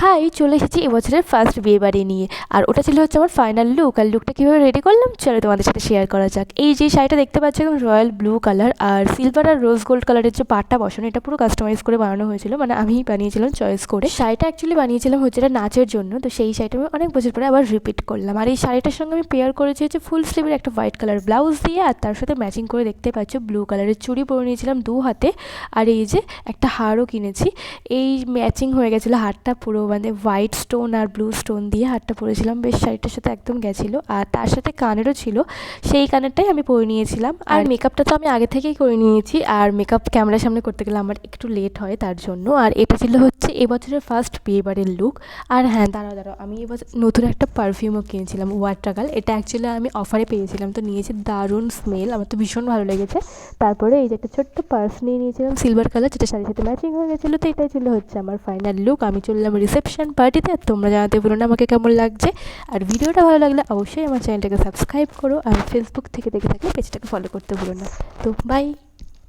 High, চলে এসেছি এবছরের ফার্স্ট বিয়েবাড়ি নিয়ে। আর ওটা ছিল হচ্ছে আমার ফাইনাল লুক। আর লুকটা কীভাবে রেডি করলাম চলো তোমাদের সাথে শেয়ার করা যাক। এই যে শাড়িটা দেখতে পাচ্ছ একদম রয়্যাল ব্লু কালার আর সিলভার আর রোজ গোল্ড কালারের যে পাটটা বসানো, এটা পুরো কাস্টমাইজ করে বানানো হয়েছিল, মানে আমিই বানিয়েছিলাম চয়েস করে। শাড়িটা অ্যাকচুয়ালি বানিয়েছিলাম হচ্ছে এটা নাচের জন্য, তো সেই শাড়িটা আমি অনেক বছর পরে আবার রিপিট করলাম। আর এই শাড়িটার সঙ্গে আমি পেয়ার করেছি হচ্ছে ফুল স্লিভের একটা হোয়াইট কালার ব্লাউজ দিয়ে, আর তার সাথে ম্যাচিং করে দেখতে পাচ্ছ ব্লু কালারের চুড়ি পরে নিয়েছিলাম দু হাতে। আর এই যে একটা হারও কিনেছি, এই ম্যাচিং হয়ে গেছিলো হারটা পুরো, মানে হোয়াইট স্টোন আর ব্লু স্টোন দিয়ে হারটা পরেছিলাম, বেশ শাড়িটার সাথে একদম গেছিলো। আর তার সাথে কানেরও ছিল, সেই কানেরটাই আমি পরে নিয়েছিলাম। আর মেকআপটা তো আমি আগে থেকেই করে নিয়েছি, আর মেকআপ ক্যামেরার সামনে করতে গেলে আমার একটু লেট হয় তার জন্য। আর এটা ছিল হচ্ছে এবছরের ফার্স্ট বিয়েবাড়ির লুক। আর হ্যাঁ, দাঁড়াও আমি এবছর নতুন একটা পারফিউমও কিনেছিলাম, ওয়াটারগাল। এটা অ্যাকচুয়ালি আমি অফারে পেয়েছিলাম, তো নিয়েছি, দারুণ স্মেল, আমার তো ভীষণ ভালো লেগেছে। তারপরে এই যে একটা ছোট্ট পার্স নিয়ে নিয়েছিলাম সিলভার কালার, যেটা শাড়ির সাথে ম্যাচিং হয়ে গেছিলো। তো এটাই ছিল হচ্ছে আমার ফাইনাল লুক। আমি চললাম রিসেপশন পার্টিতে। আর তোমরা জানাতে ভুলো না আমাকে কেমন লাগছে। আর ভিডিওটা ভালো লাগলে অবশ্যই আমার চ্যানেলটাকে সাবস্ক্রাইব করো, আর ফেসবুক থেকে দেখে থাকলে পেজটাকে ফলো করতে ভুলো না। তো বাই।